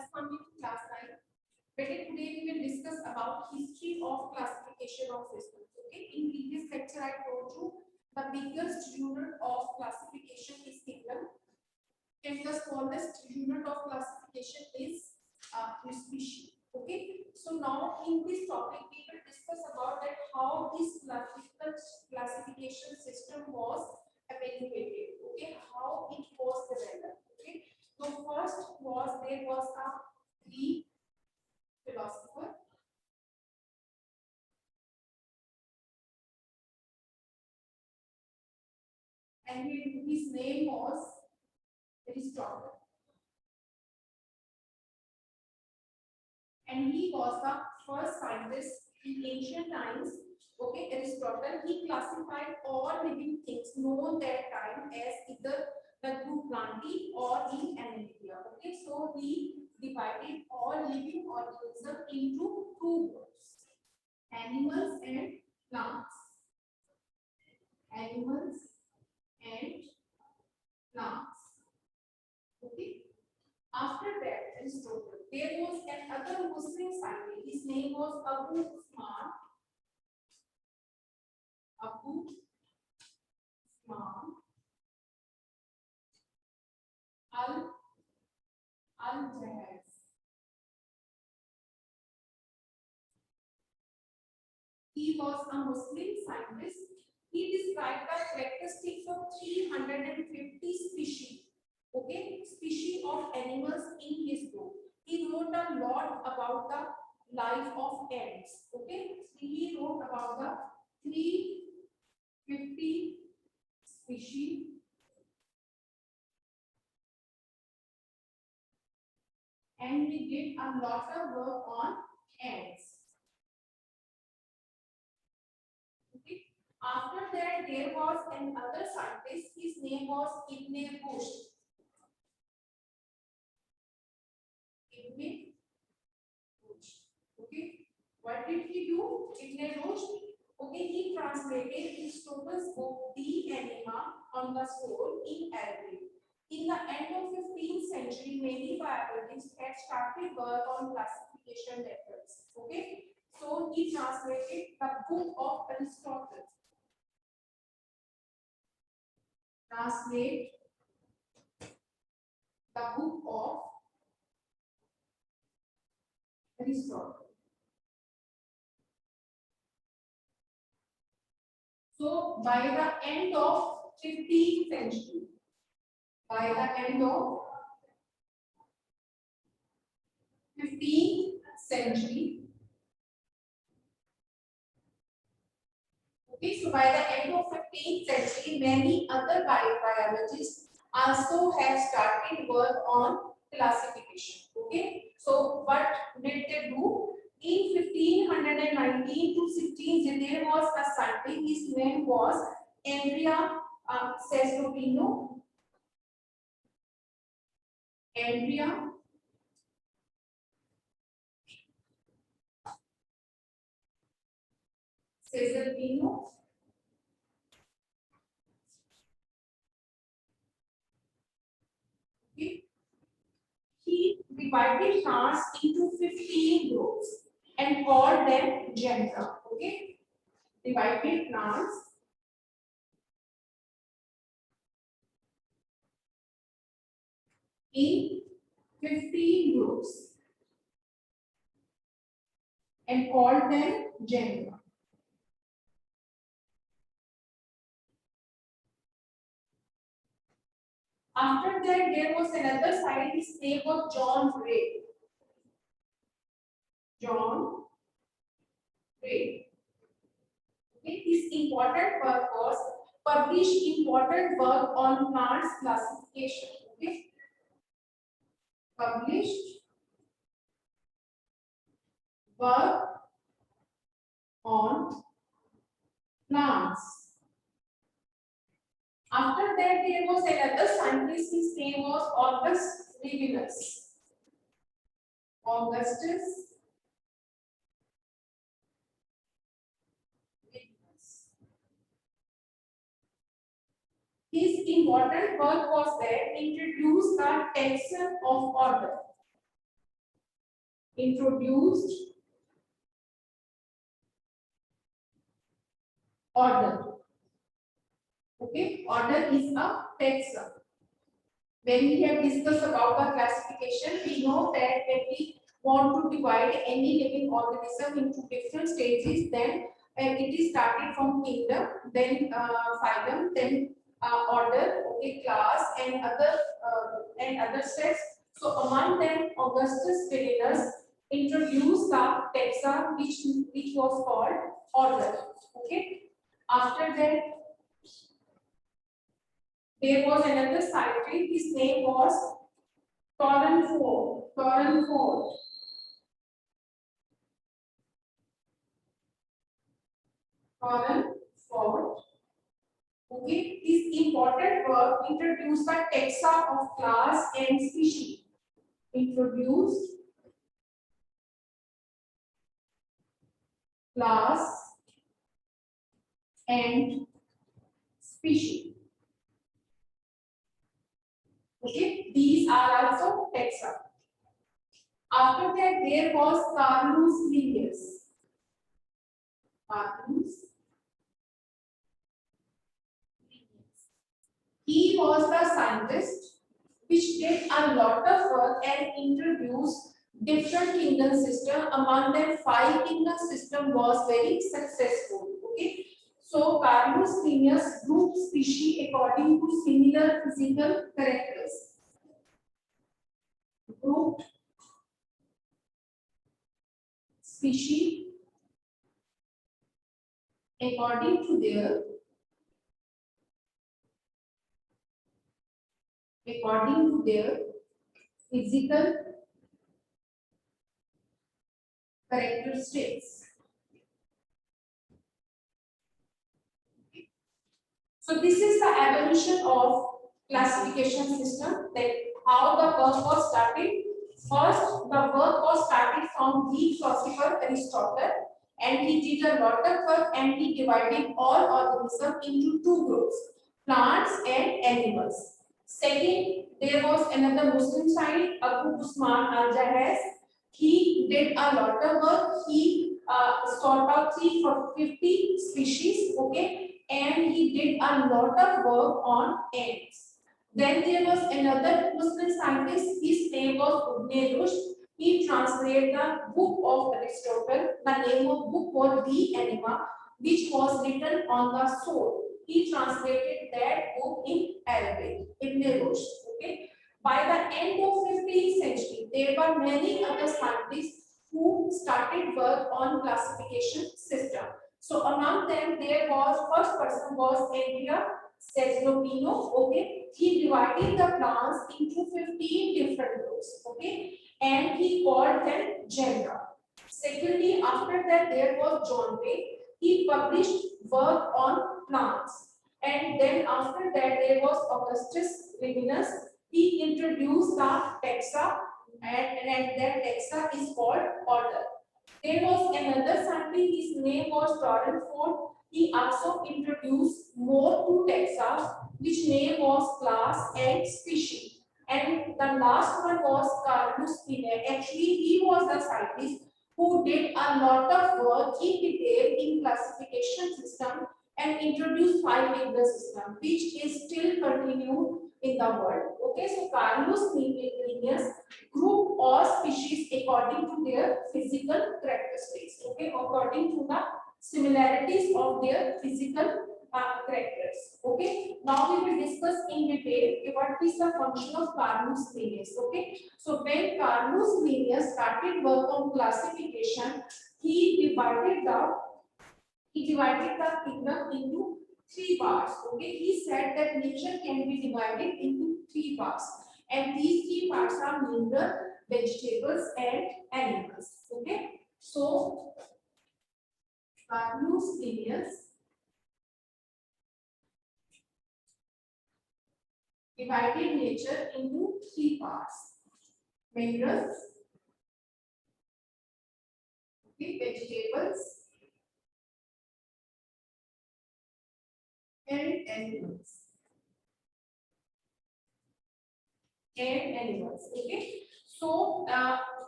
Assalamu alaikum class 9. Better today we will discuss about history of classification of systems. Okay, in previous lecture I told you the biggest unit of classification is kingdom and the smallest unit of classification is species. Okay, so now in this topic we will discuss about that how this classification system was evaluated. Okay, how it was developed. Okay, so first was there was a Greek philosopher and his name was Aristotle, and he was the first scientist in ancient times. Okay, Aristotle, he classified all living things known that time as either the group Plantae or in Animalia. Okay, so he divided all living organisms into two groups: animals and plants. Animals and plants. Okay. After that, Aristotle, there was another Muslim scientist. His name was Abu Usman. Abu Usman al-Jahaz. He was a Muslim scientist. He described the characteristics of 350 species. Okay, species of animals in his book. He wrote a lot about the life of ants. Okay, he wrote about the 350 species and he did a lot of work on ants. Okay. After that, there was another scientist. His name was Ibn Rushd. Ibn Rushd. Okay. What did he do? Ibn Rushd. Okay, he translated Aristotle's book De Anima on the Soul in Arabic. In the end of 15th century, many biologists had started work on classification methods. Okay, so he translated the book of Aristotle. Translate the book of Aristotle. So by the end of 15th century, by the end of 15th century, okay, so by the end of 15th century, many other biologists also have started work on classification. Okay, so what did they do? In 1519 to 16, there was a scientist. His name was Andrea Caesalpino. Andrea Caesalpino. Okay. He divided plants into 15 groups and called them genera. Okay, divided plants in 15 groups and called them genera. After that, there was another scientist named was John Gray. John Gray. Okay, his important work was published important work on plants classification. Okay, published work on plants. After that, there was another scientist. His name was Augustus Livinus. Augustus Livinus. His important work was that introduced the taxon of order. introduced order. Okay, order is a taxa. When we have discussed about the classification, we know that when we want to divide any living organism into different stages, then it is started from kingdom, then phylum, then order, okay, class, and other steps. So among them, Augustus Villeneuve introduced the taxa, which was called order. Okay. After that, there was another scientist. His name was Torrenford. Torrenford. Okay, his important work introduced the taxa of class and species. Introduced class and species. Okay, these are also taxa. After that, there was Carolus Linnaeus. He was the scientist which did a lot of work and introduced different kingdom system. Among them, 5 kingdom system was very successful. Okay, so Carolus Linnaeus grouped species according to similar physical characters. Grouped species according to their physical characteristics. So this is the evolution of classification system, that how the work was started. First, the work was started from Greek philosopher Aristotle, and he did a lot of work and he divided all organisms into 2 groups, plants and animals. Second, there was another Muslim side, Abu Usman al-Jahiz. He did a lot of work. He sought out 350 species, okay, and he did a lot of work on ants. Then there was another Muslim scientist. His name was Ibn Rushd. He translated the book of Aristotle. The name of book was De Anima, which was written on the soul. He translated that book in Arabic. Ibn Rushd. Okay. By the end of 15th century, there were many other scientists who started work on classification system. So among them, there was first person was Andrea Cesalopino. Okay, he divided the plants into 15 different groups. Okay, and he called them genera. Secondly, after that, there was John Way. He published work on plants. And then after that, there was Augustus Livinus. He introduced the taxa, and that taxa is called order. There was another scientist, his name was Torrenford. He also introduced more 2 taxa, which name was class and species. And the last one was Carolus Linnaeus. Actually, he was the scientist who did a lot of work in detail in classification system and introduced 5 kingdom system, which is still continued in the world. Okay, so Carolus Linnaeus group all species according to their physical characteristics. Okay, according to the similarities of their physical characters. Okay, now we will discuss in detail what is the function of Carolus Linnaeus. Okay, so when Carolus Linnaeus started work on classification, he divided the kingdom into 3 parts. Okay, he said that nature can be divided into 3 parts, and these 3 parts are mineral, vegetables, and animals. Okay, so Carolus Linnaeus divided nature into 3 parts: minerals, okay, vegetables, and animals. Okay, so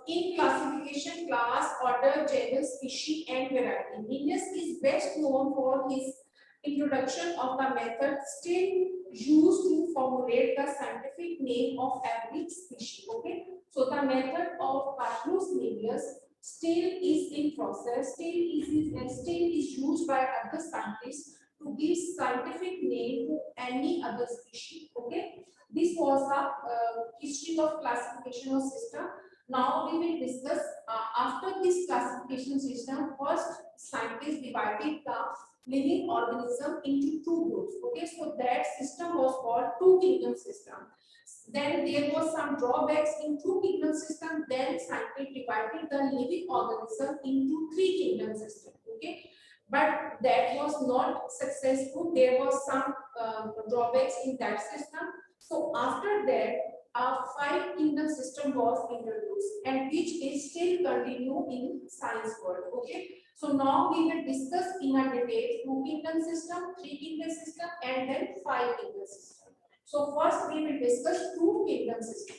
in classification, class, order, genus, species, and variety. Linnaeus is best known for his introduction of the method still used to formulate the scientific name of every species. Okay, so the method of Carolus Linnaeus still is in process, still is used by other scientists to give scientific name to any other species. Okay, this was the history of classification of system. Now we will discuss after this classification system. First, scientists divided the living organism into two groups. Okay, so that system was called two kingdom system. Then there was some drawbacks in two kingdom system. Then scientists divided the living organism into three kingdom system. Okay, but that was not successful. There was some drawbacks in that system. So after that, a five kingdom system was introduced, and which is still continue in science world. Okay, so now we will discuss in a detail two kingdom system, three kingdom system, and then five kingdom system. So first we will discuss two kingdom system.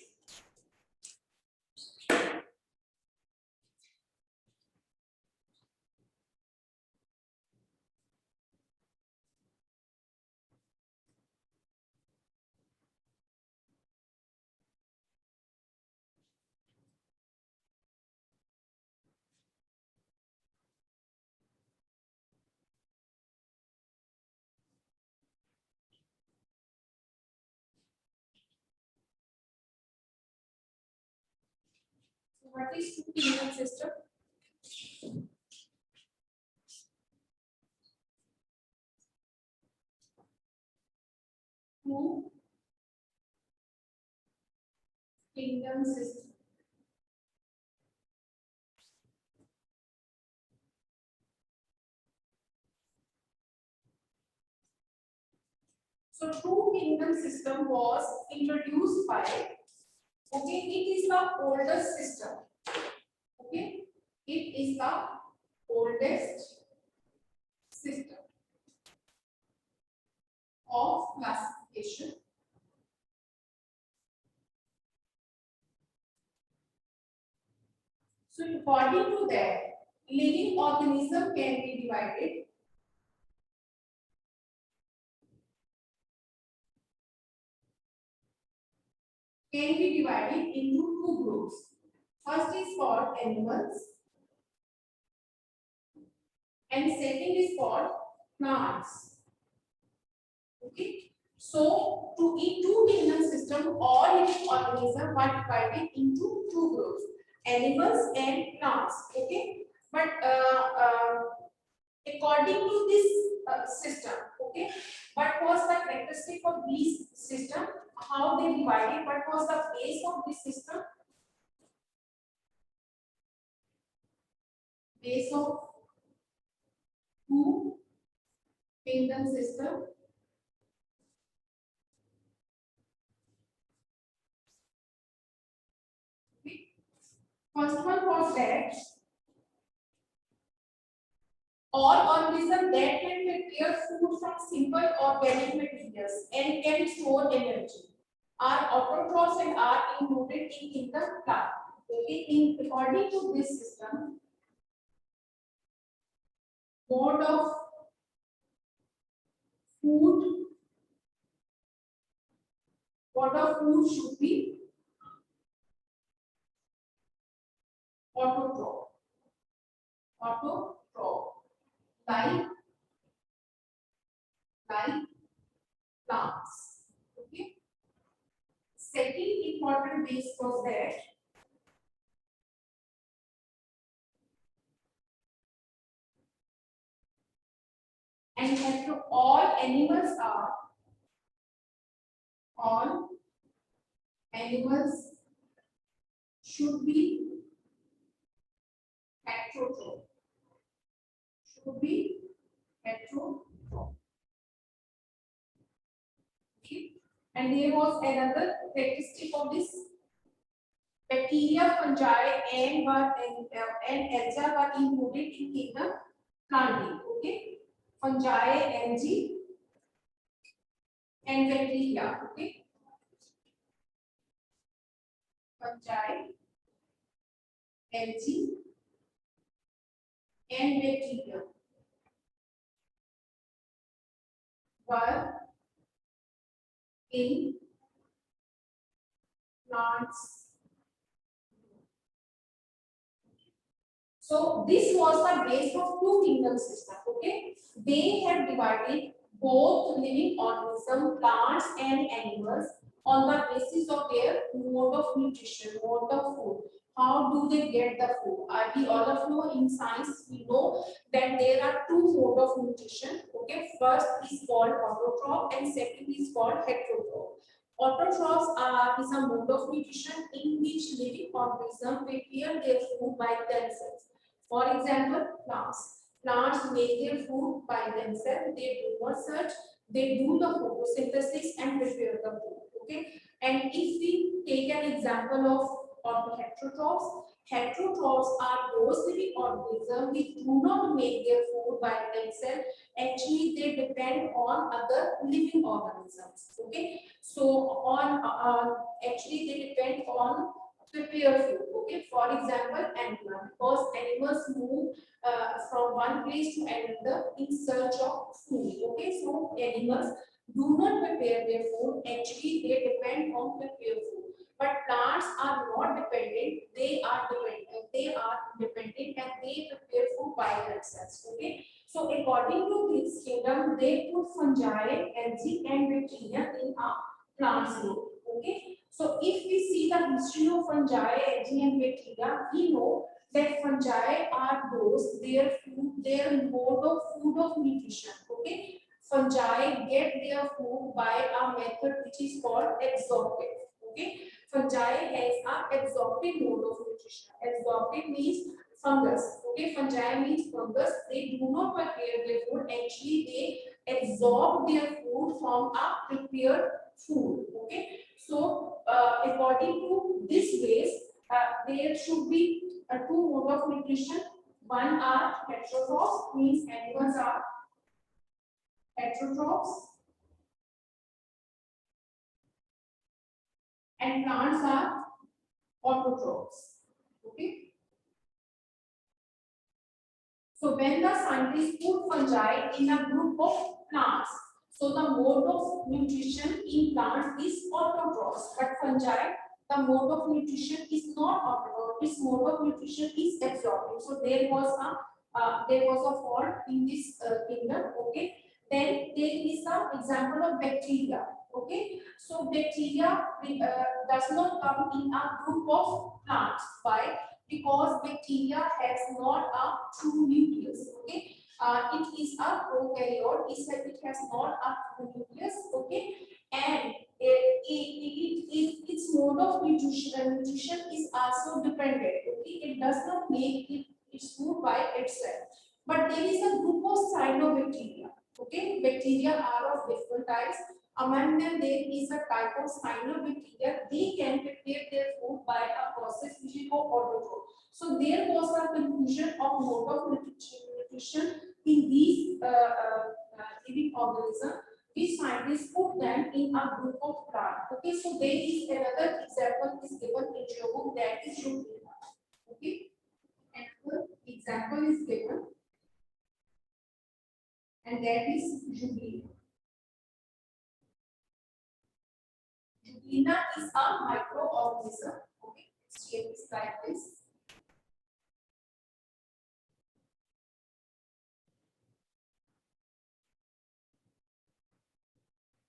So what is two kingdom system? Two kingdom system. So two kingdom system was introduced by, okay, it is the oldest system. Okay, it is the oldest system of classification. So according to that, living organism can be divided into two groups. First is called animals and second is called plants. Okay. So in two kingdom system, all living organisms are divided into two groups, animals and plants. Okay. But according to this system, okay, what was the characteristic of these system? How they divided? What was the base of this system? Base of two kingdom system. Okay. First one was that all organisms that can prepare food from simple organic materials and can store energy are autotrophs and are included in the plant. Okay, according to this system, mode of food, should be autotroph. Autotroph, like plants. Okay. Second important base was that and all animals should be heterotroph. Should be heterotroph. Okay. And there was another characteristic of this: bacteria, fungi, and algae were included in kingdom Plantae. Okay, fungi, algae, and bacteria. Okay, fungi, algae and bacteria were in plants. So this was the base of two kingdom system. Okay, they have divided both living organisms, plants and animals, on the basis of their mode of nutrition, mode of food. How do they get the food? We all of know in science we know that there are two mode of nutrition. Okay, first is called autotroph and second is called heterotroph. Autotrophs is a mode of nutrition in which living organisms prepare their food by themselves. For example, plants. Plants make their food by themselves. They do not search. They do the photosynthesis and prepare the food. Okay. And if we take an example of heterotrophs, heterotrophs are those living organisms which do not make their food by themselves. Actually, they depend on other living organisms. Okay. So actually they depend on prepare food. Okay, for example, animal, because animals move from one place to another in search of food. Okay, so animals do not prepare their food. Actually, they depend on prepare food. But plants are not dependent. They are dependent. They are dependent and they prepare food by themselves. Okay. So according to this kingdom, they put fungi, algae, and bacteria in a plant's group. Okay. So if we see the history of fungi, algae, and bacteria, we know that fungi are those their food, their mode of food of nutrition. Okay. Fungi get their food by a method which is called absorptive. Okay. Fungi has a absorptive mode of nutrition. Absorptive means fungus. Okay. Fungi means fungus. They do not prepare their food. Actually, they absorb their food from a prepared food. Okay. So, according to this base, there should be two mode of nutrition. One are heterotrophs, means animals are heterotrophs, and plants are autotrophs. Okay. So, when the scientists put fungi in a group of plants, so the mode of nutrition in plants is autotrophs, but fungi, the mode of nutrition is not autotroph. Its mode of nutrition is absorptive. So there was a fault in this kingdom. Okay. Then there is an example of bacteria. Okay. So bacteria does not come in a group of plants. Why? Because bacteria has not a true nucleus. Okay. It is a prokaryote. It has not a true nucleus. Okay. And its mode of nutrition is also dependent. Okay, it does not make its food by itself. But there is a group of cyanobacteria. Okay, bacteria are of different types. Among them, there is a type of cyanobacteria. They can prepare their food by a process which is called autotroph. So there was a confusion of mode of nutrition in these living organisms, which scientists put them in a group of plants. Okay, so there is another example is given in your book, that is Juglina. Okay, another example is given, and that is Juglina. Juglina is a microorganism. Okay, its shape is like this.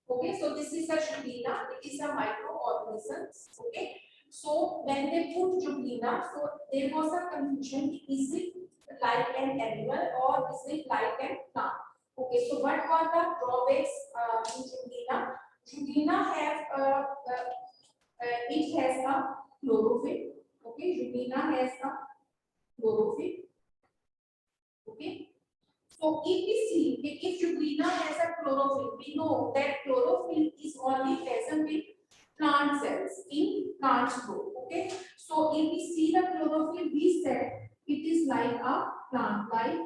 Okay, so this is a Juglina. It is a microorganism. Okay, so when they put Juglina, so there was a confusion: is it like an animal or is it like an plant? Okay, so what are the drawbacks in Juglina? Juglina have it has a chlorophyll. Okay, Juglina has a chlorophyll. Okay. So if we see if Juglina has a chlorophyll, we know that chlorophyll is only present in plant cells, in plant growth. Okay. So if we see the chlorophyll, we said it is like a plant like.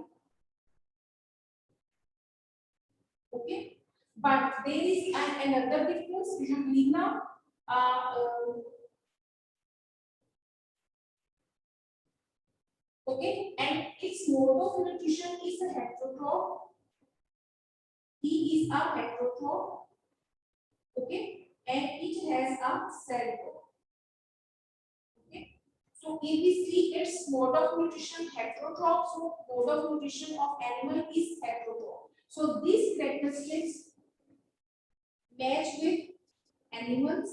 Okay. But there is another difference. Juglina uh, Okay, and its mode of nutrition is a heterotroph. He is a heterotroph. Okay, and it has a cell wall. Okay, so if we see its mode of nutrition heterotroph, so mode of nutrition of animal is heterotroph. So these characteristics match with animals.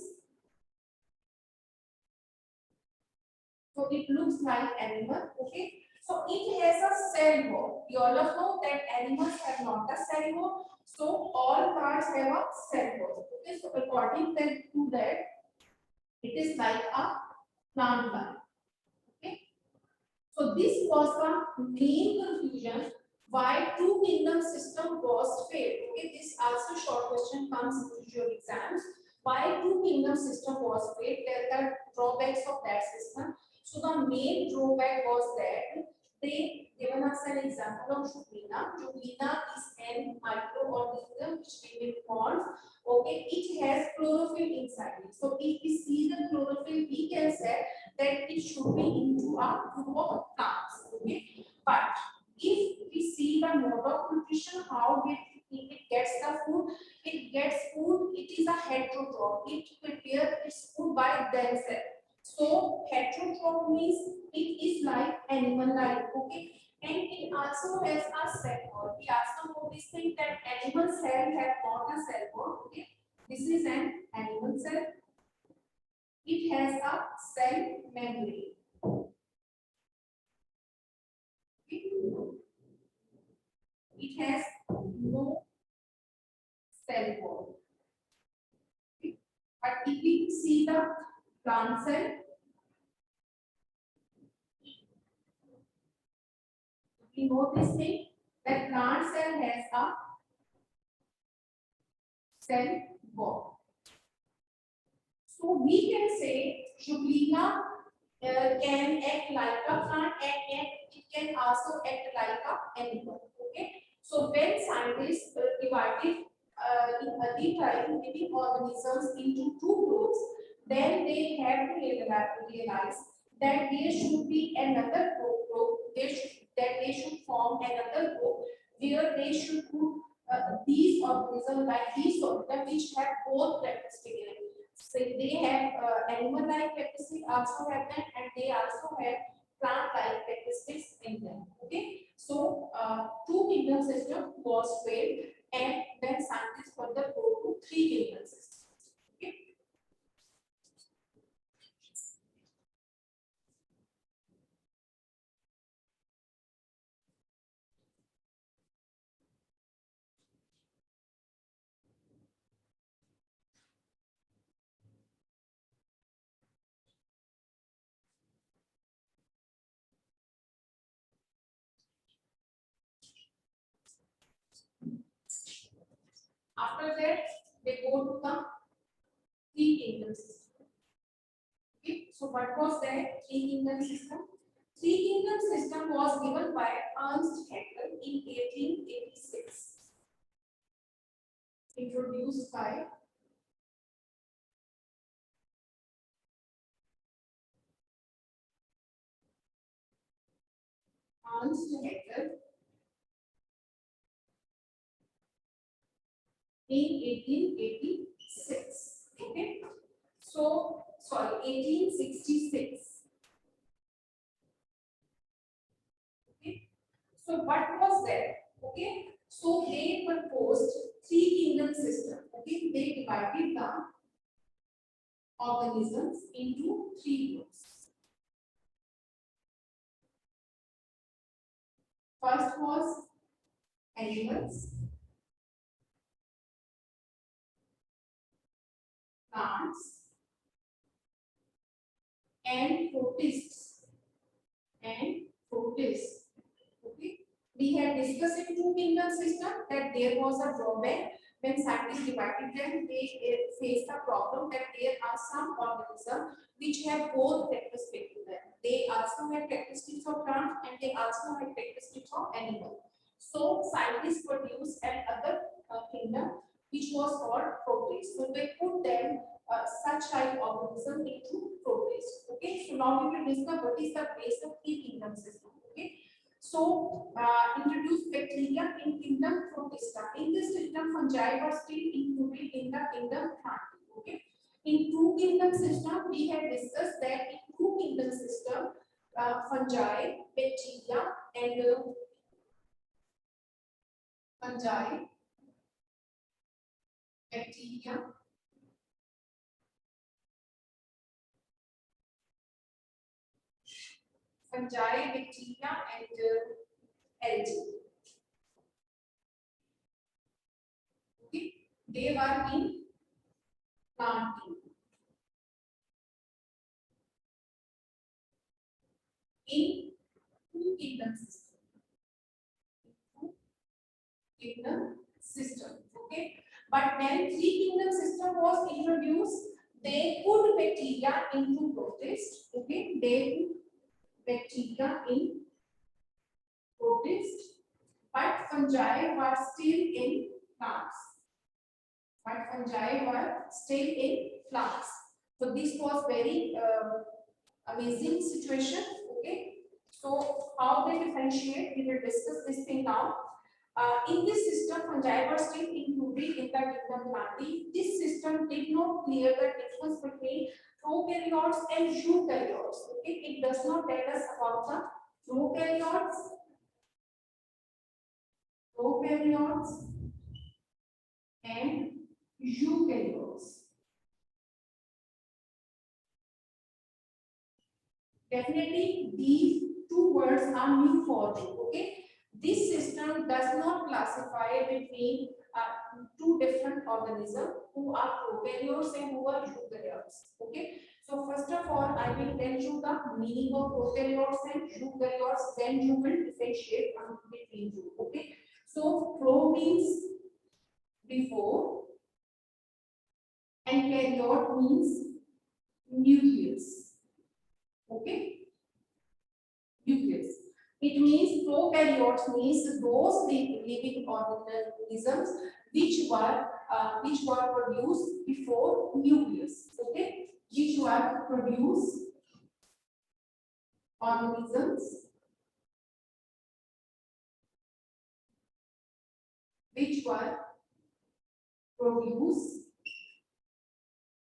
So it looks like animal. Okay, so it has a cell wall. You all know that animals have not a cell wall. So all plants have a cell wall. Okay, so according to that, it is like a plant life. Okay, so this was the main confusion why two kingdom system was failed. Okay, this also short question comes into your exams. Why two kingdom system was failed? There are drawbacks of that system. So the main drawback was that they given us an example of Juglina. Juglina is an microorganism which mimic ponds. Okay, it has chlorophyll inside it. So if we see the chlorophyll, we can say that it should be into a group of plants. Okay, but if we see the mode of nutrition, how it gets the food, it gets food. It is a heterotroph. It prepares its food by themselves. So heterotroph means it is like animal life. Okay, and it also has a cell wall. We also know this thing that animal cell have not a cell wall. Okay, this is an animal cell. It has a cell membrane. It has no cell wall. But if we see the plant cell, we know this thing that plant cell has a cell wall. So we can say Juglina can act like a plant and it can also act like an animal. Okay. So when scientists divided the trying living organisms into two groups, then they have to realize that there should be another group that they should form another group where they should put these organisms like these organisms which have both characteristics. So they have animal-like characteristics also have them, and they also have plant-like characteristics in them. Okay, so two kingdom system was failed, and then scientists further go to three kingdom system. Okay. After that, they go to the three kingdom system. Okay, so what was that three kingdom system? Three kingdom system was given by Ernst Haeckel in 1886. Introduced by Ernst Haeckel in 1886. Okay, so sorry, 1866. Okay, so what was that? Okay, so they proposed three kingdom system. Okay, they divided the organisms into three groups. First was animals, plants, and protists. And protists. Okay. We have discussed in two kingdom system that there was a drawback when scientists divided them. They faced a problem that there are some organisms which have both characteristics in them. They also have characteristics of plant and they also have characteristics of animal. So scientists produced another kingdom which was called protists. So they put them such type organism into protists. Okay, so now we will discuss what is the base of three kingdom system. So introduced bacteria in kingdom Protista. In this kingdom, fungi were still included in the kingdom Plantae. Okay. In two kingdom system, we have discussed that in two kingdom system, fungi, bacteria, and fungi, bacteria, bacteria, and algae. Okay, they were in plant kingdom. In two kingdom system. Kingdom system. Okay, but when three kingdom system was introduced, they put bacteria into protist. Okay, they put bacteria in protist, but fungi were still in plants. But fungi were still in plants. So this was very amazing situation. Okay, so how they differentiate, we will discuss this thing now. In this system, fungi were still included in the kingdom Plantae. This system did not clear the difference between prokaryotes and eukaryotes. Okay, it does not tell us about the prokaryotes and eukaryotes. Definitely, these two words are new for you. Okay, this system does not classify between two different organisms who are prokaryotes and who are eukaryotes. Okay, so first of all, I will tell you the meaning of prokaryotes and eukaryotes. Then you will differentiate between two. Okay, so pro means before, and karyot means nucleus. Okay, nucleus. It means prokaryotes means those living organisms which were produced before nucleus. Okay, which were produced organisms which were produced